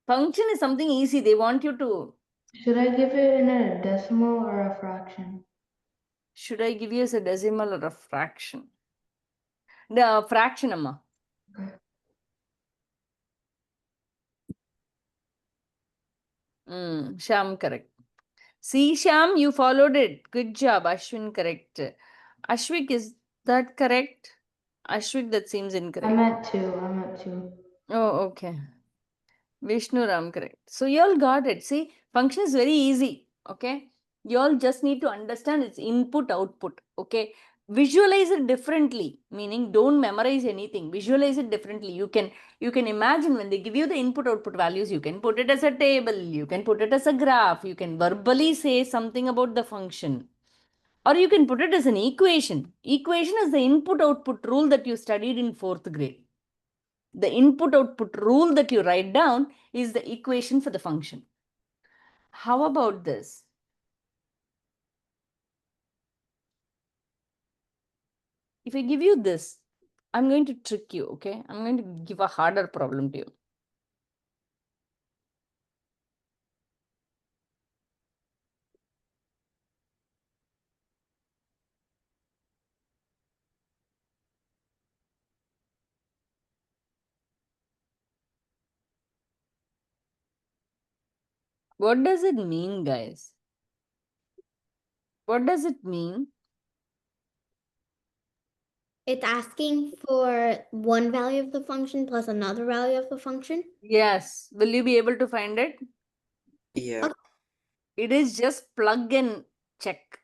Function is something easy. They want you to. Should I give it in a decimal or a fraction? Should I give you as a decimal or a fraction? The fraction, Amma. Sham, correct. See, Sham, you followed it. Good job. Ashwin, correct. Ashwik, is that correct? Ashwik, that seems incorrect. I meant to. Oh, okay. Vishnu Ram, correct. So you all got it. See, function is very easy. Okay, you all just need to understand its input output. Okay, visualize it differently, meaning don't memorize anything, visualize it differently. You can imagine when they give you the input output values, you can put it as a table, you can put it as a graph, you can verbally say something about the function, or you can put it as an equation. Equation is the input output rule that you studied in 4th grade. The input output rule that you write down is the equation for the function. How about this? If I give you this, I'm going to trick you, okay? I'm going to give a harder problem to you. What does it mean, guys? What does it mean? It's asking for one value of the function plus another value of the function. Yes. Will you be able to find it? Yeah. Okay. It is just plug and check.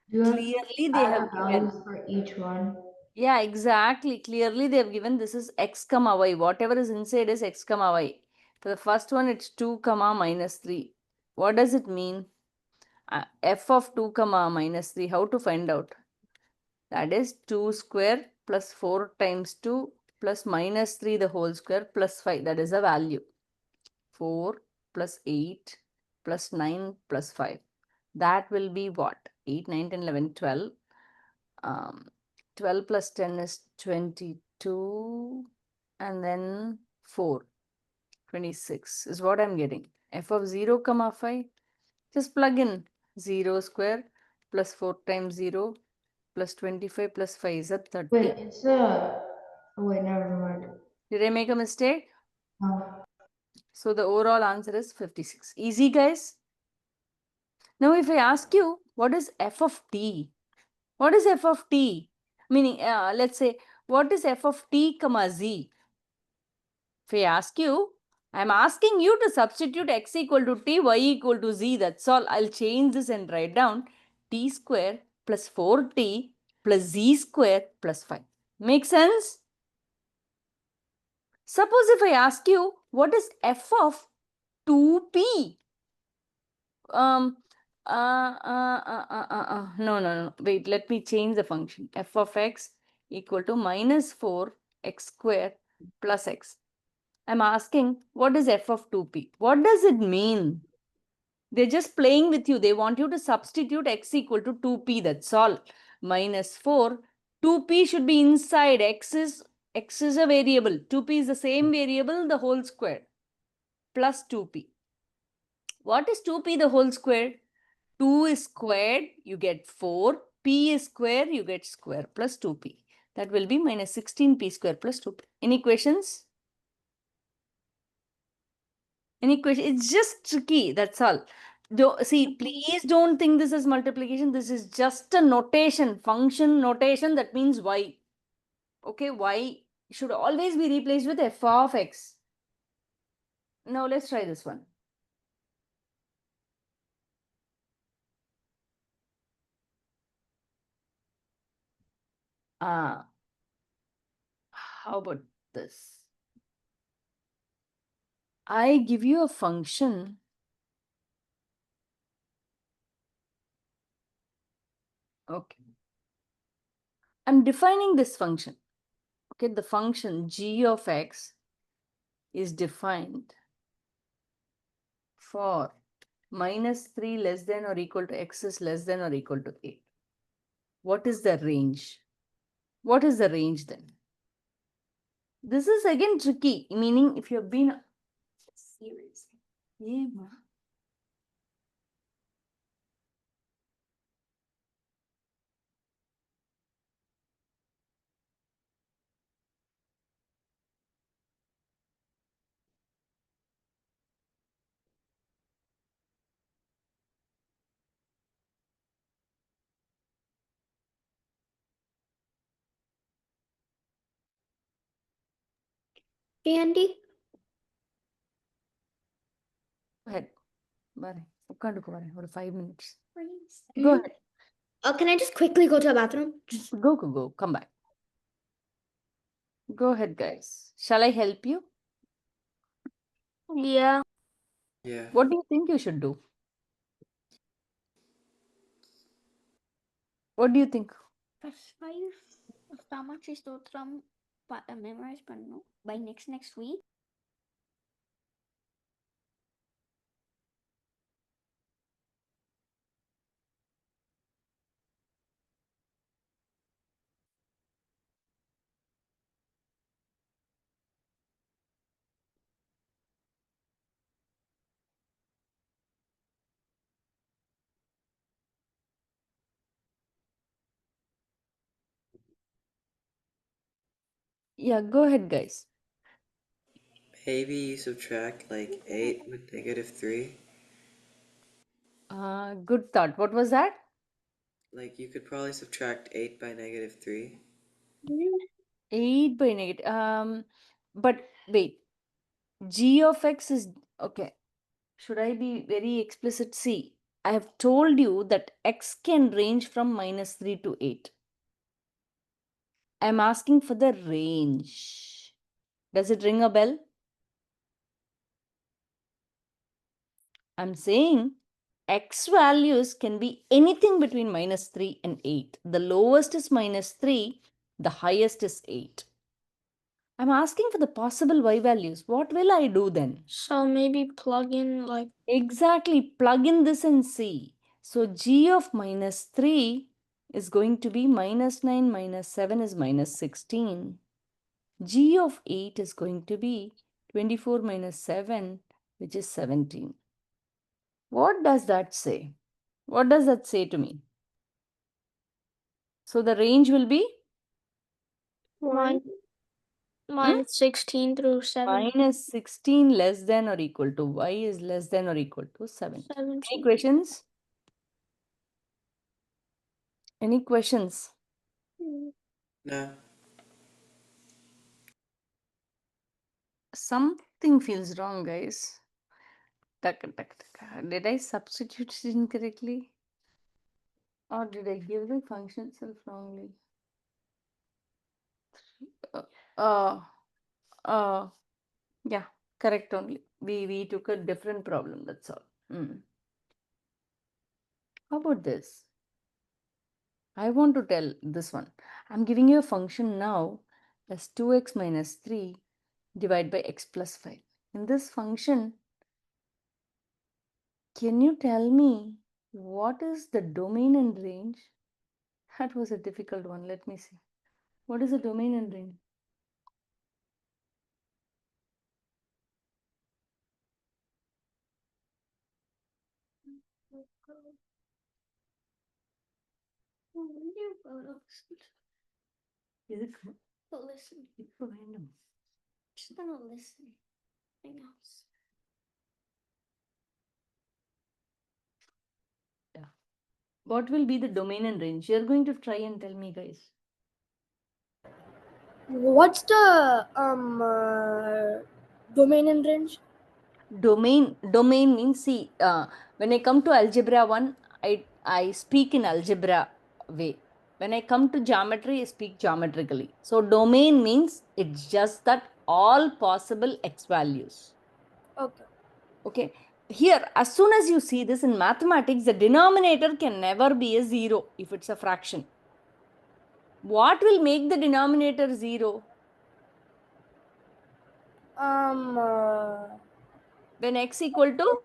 You have Clearly, they have given. values for each one. Yeah, exactly. Clearly, they have given this is x comma y. Whatever is inside is x comma y. For the first one, it's 2 comma minus 3. What does it mean? F of 2 comma minus 3. How to find out? That is 2 square plus 4 times 2 plus minus 3 the whole square plus 5. That is a value. 4 plus 8 plus 9 plus 5. That will be what? 8, 9, 10, 11, 12. 12 plus 10 is 22. And then 4. 26 is what I'm getting. F of 0 comma 5. Just plug in 0 square plus 4 times 0 plus 25 plus 5 is a 30. Wait, it's wait, never mind. Did I make a mistake? No. So the overall answer is 56. Easy, guys. Now, if I ask you, what is f of t? What is f of t? Meaning, let's say, what is f of t comma z? If I ask you, I'm asking you to substitute x equal to t, y equal to z. That's all. I'll change this and write down t square plus 4t plus z square plus 5. Make sense? Suppose if I ask you, what is f of 2p? No. Wait, let me change the function. F of x equal to minus 4 x square plus x. I'm asking, what is f of 2p? What does it mean? They're just playing with you. They want you to substitute x equal to 2p. That's all. Minus 4. 2p should be inside. X is a variable. 2p is the same variable, the whole square. Plus 2p. What is 2p the whole square? 2 is squared, you get 4. P is square, you get square plus 2p. That will be minus 16p square plus 2p. Any questions? Any question? It's just tricky, that's all. See, please don't think this is multiplication. This is just a notation, function notation. That means y. Okay, y should always be replaced with f of x. Now let's try this one. How about this? I give you a function. Okay. I'm defining this function. Okay, the function g of x is defined for minus 3 less than or equal to x is less than or equal to 8. What is the range? What is the range then? This is again tricky, meaning if you've been serious. Yeah, ma. Andy? Go ahead. வரேன் உட்காந்துக்கு வரேன் ஒரு 5 minutes. Hmm? Go ahead. Oh, can I just quickly go to the bathroom? Go. Come back. Go ahead, guys. Shall I help you? Yeah. Yeah. What do you think you should do? What do you think? First 5 Tamachi Stotram memorize பண்ணணும் by next week. Yeah, go ahead, guys. Maybe you subtract like 8 with -3. Good thought. What was that? Like you could probably subtract 8 by -3. 8 by negative. But wait. G of x is okay. Should I be very explicit? See, I have told you that x can range from -3 to 8. I'm asking for the range. Does it ring a bell? I'm saying x values can be anything between -3 and 8. The lowest is -3, the highest is 8. I'm asking for the possible y values. What will I do then? So maybe plug in like Exactly, plug in this and see. So g of -3 is going to be -9 minus 7 is -16. G of 8 is going to be 24 minus 7, which is 17. What does that say? What does that say to me? So the range will be one minus 16 through 7. -16 less than or equal to y is less than or equal to 7. Any 17. questions? Any questions? No. Something feels wrong, guys. Did I substitute it incorrectly? Or did I give the function itself wrongly? Uh, uh, yeah, correct only. We took a different problem, that's all. How about this? I want to tell this one. I'm giving you a function now as 2x minus 3 divided by x plus 5. In this function, can you tell me what is the domain and range? That was a difficult one. Let me see. What is the domain and range? Is it Listen. it's so random? Just gonna listen. Nothing else. Yeah. What will be the domain and range? You're going to try and tell me, guys. What's the domain and range? Domain means, see, when I come to algebra 1, I speak in algebra way. When I come to geometry, I speak geometrically. So domain means it's just that all possible x values. Okay. Okay. Here, as soon as you see this in mathematics, the denominator can never be a 0 if it's a fraction. What will make the denominator 0? When x equal to?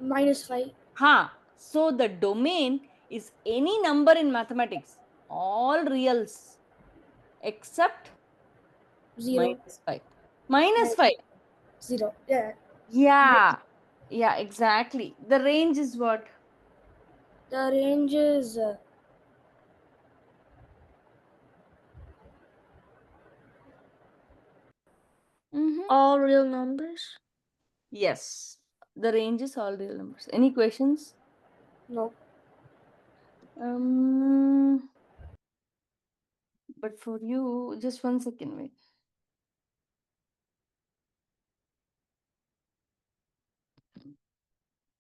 -5. So the domain is any number in mathematics, all reals except 0. -5. -5. 0. Yeah. Yeah, exactly. The range is what? The range is All real numbers. Yes, the range is all real numbers. Any questions? no. But for you, just 1 second, wait.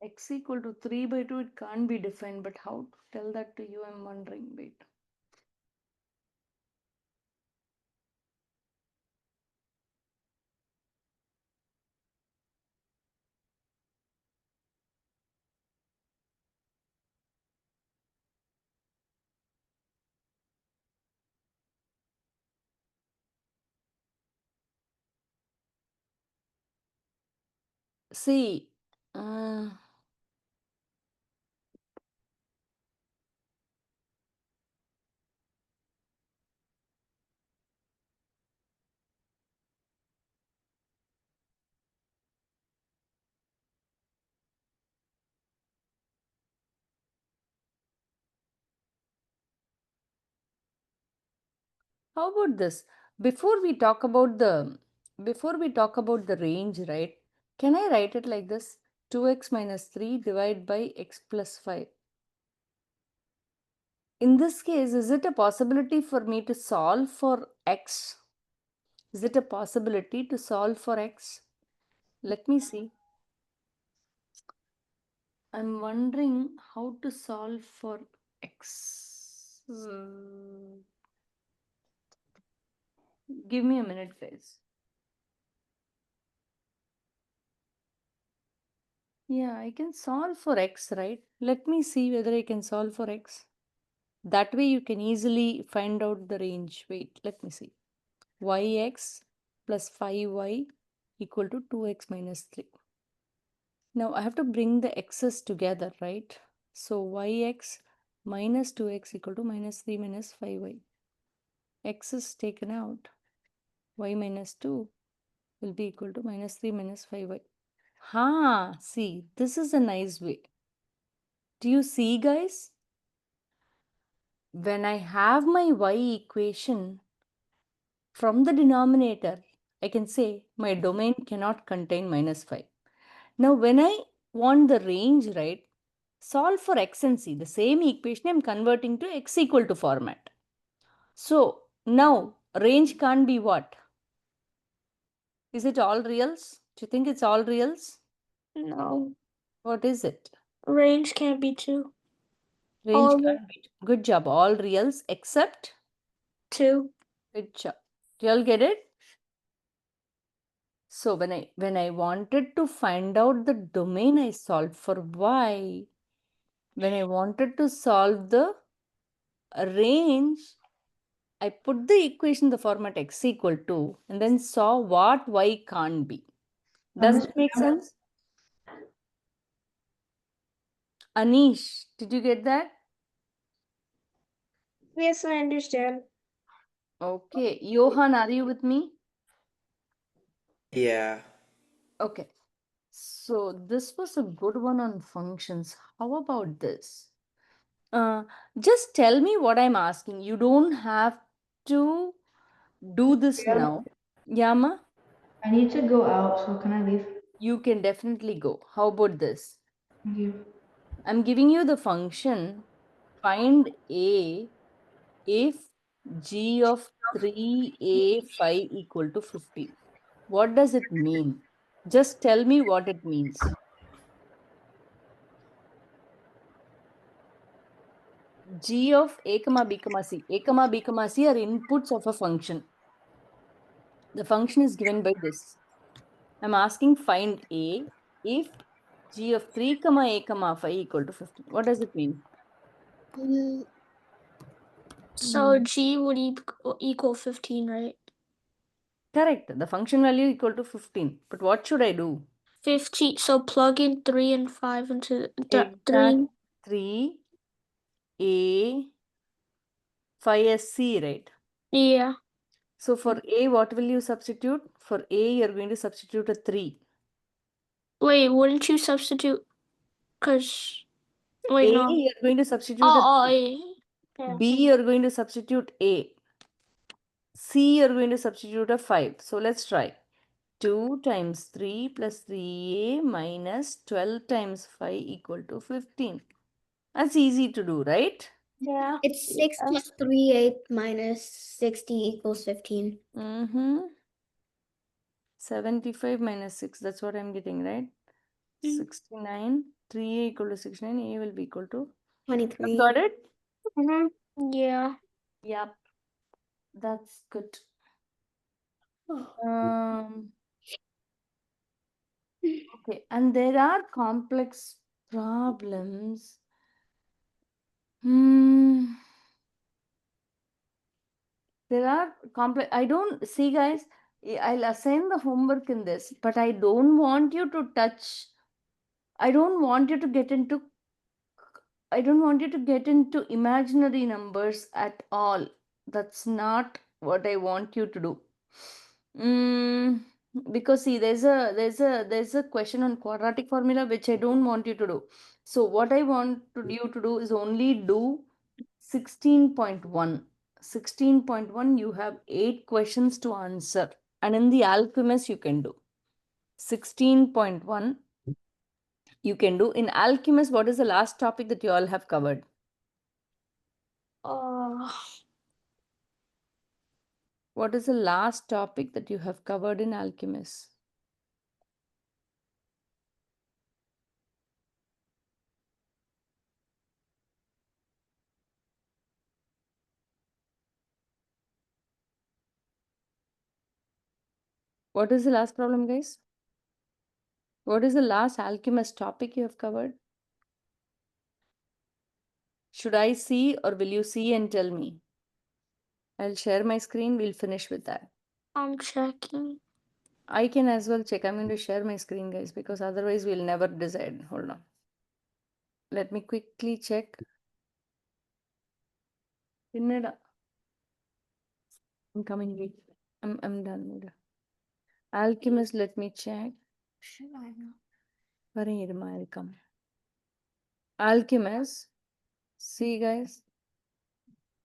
X equal to 3 by 2, it can't be defined, but how to tell that to you, I'm wondering. Wait. See, how about this? Before we talk about the range, right? Can I write it like this? 2x minus 3 divided by x plus 5. In this case, is it a possibility for me to solve for x? Is it a possibility to solve for x? Let me see. I'm wondering how to solve for x. Give me a minute, guys. Yeah, I can solve for x, right? Let me see whether I can solve for x. That way you can easily find out the range. Wait, let me see. Yx plus 5y equal to 2x minus 3. Now I have to bring the x's together, right? So yx minus 2x equal to minus 3 minus 5y. X is taken out. Y minus 2 will be equal to minus 3 minus 5y. See, this is a nice way. Do you see, guys? When I have my y equation from the denominator, I can say my domain cannot contain minus 5. Now, when I want the range, right, solve for x and c. The same equation I'm converting to x equal to format. So, now range can't be what? Is it all reals? Do you think it's all reals? No. What is it? Range can't be 2. Range All can't be. Good job. All reals except 2. good job. Do you all get it? So when I wanted to find out the domain, I solved for y. When I wanted to solve the range, I put the equation in the format x equal to and then saw what y can't be. Does Miss it make Priya, sense? Anish, did you get that? Yes, I understand. Okay. Johan, are you with me? Yeah. Okay. So this was a good one on functions. How about this? Just tell me what I'm asking. You don't have to do this Priya, now. Yama, I need to go out, so can I leave? you can definitely go. How about this? Thank you. I'm giving you the function find a if g of 3a5 equal to 50. What does it mean? Just tell me what it means. G of a comma b comma c. A comma b comma c are inputs of a function. The function is given by this. I'm asking find a if g of 3 comma a comma 5 equal to 50. What does it mean? So G would equal 15, right? Correct. The function value equal to 15. But what should I do? 15. So plug in 3 and 5 into the Exact 3. 3 a 5sc, right? Yeah. So for a, what will you substitute? For a, you're going to substitute a 3. Wait, wouldn't you substitute? Because. Wait, A, no. you're going to substitute a Oh, 3. yeah. B, you're going to substitute a. C, you're going to substitute a 5. So let's try. 2 times 3 plus 3a minus 12 times 5 equal to 15. That's easy to do, right? Yeah. It's 6 plus 3, 8 minus 60 equals 15. 75 minus 6, that's what I'm getting, right? 69. 3a equal to 69. A will be equal to. 23. Got it? Yeah. Yep. That's good. Um. Okay. And there are complex problems. There are complex. I don't see, guys. I'll assign the homework in this, but I don't want you to touch. I don't want you to get into. I don't want you to get into imaginary numbers at all. That's not what I want you to do. Because see, there's a question on quadratic formula which I don't want you to do. So what I want you to do is only do 16.1. 16.1, you have 8 questions to answer. And in the Alchemist, you can do 16.1. You can do. In Alchemist, what is the last topic that you all have covered? What is the last topic that you have covered in Alchemist? What is the last problem, guys? What is the last Alchemist topic you have covered? Should I see or will you see and tell me? I'll share my screen. We'll finish with that. I'm checking. I can as well check. I'm going to share my screen, guys, because otherwise we'll never decide. Hold on. Let me quickly check. I'm coming. Wait. I'm done. Alchemist, let me check. Should I know? I'll come. Alchemist. See, guys.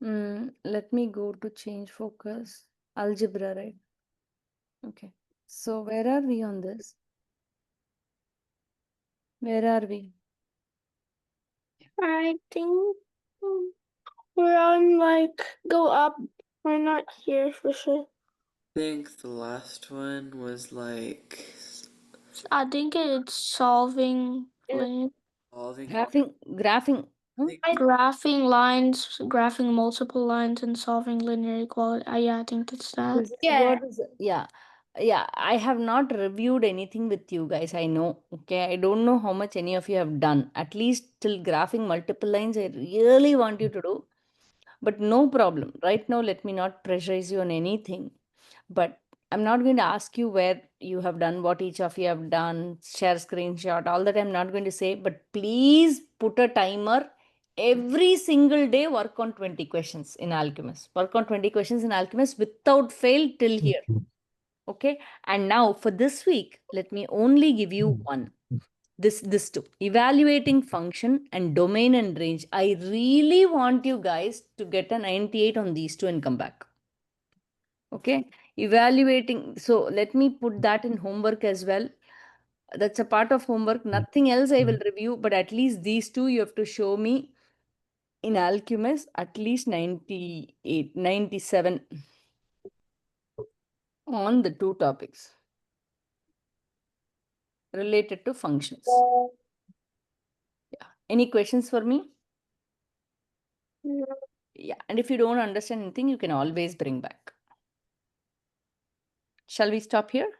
Let me go to change focus. Algebra, right? Okay. So where are we on this? Where are we? I think we're on like go up. We're not here for sure. I think the last one was like I think it's solving solving. Graphing. graphing lines, graphing multiple lines, and solving linear equality. Yeah, I think it's that. This is what is, yeah. I have not reviewed anything with you guys. I know. Okay. I don't know how much any of you have done. At least till graphing multiple lines, I really want you to do. But no problem. Right now, let me not pressurize you on anything. But I'm not going to ask you where you have done, what each of you have done, share screenshot, all that I'm not going to say. But please put a timer. Every single day, work on 20 questions in Alchemist. Work on 20 questions in Alchemist without fail till here. Okay. And now for this week, let me only give you one. This two, evaluating function and domain and range. I really want you guys to get a 98 on these two and come back. Okay. Evaluating. So let me put that in homework as well. That's a part of homework. Nothing else I will review, but at least these two you have to show me in Alchemist at least 98, 97 on the two topics related to functions. Yeah. Any questions for me? Yeah. And if you don't understand anything, you can always bring back. Shall we stop here?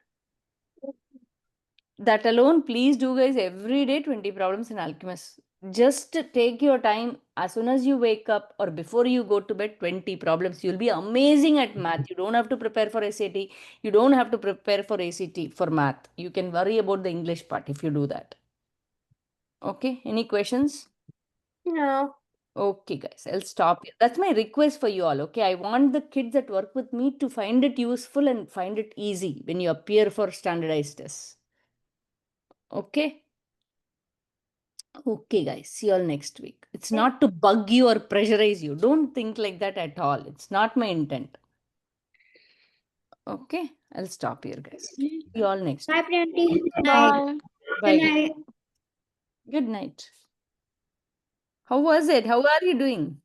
That alone, please do, guys, every day 20 problems in Alchemist. Just take your time as soon as you wake up or before you go to bed, 20 problems. You'll be amazing at math. You don't have to prepare for SAT. You don't have to prepare for ACT for math. You can worry about the English part if you do that. Okay, any questions? No. Okay, guys, I'll stop here. That's my request for you all. Okay, I want the kids that work with me to find it useful and find it easy when you appear for standardized tests. Okay. Okay, guys, see you all next week. It's not to bug you or pressurize you. Don't think like that at all. It's not my intent. Okay, I'll stop here, guys. See you all next Bye, week. Priyanti. Bye. Bye, Good guys. night. Good night. How was it? How are you doing?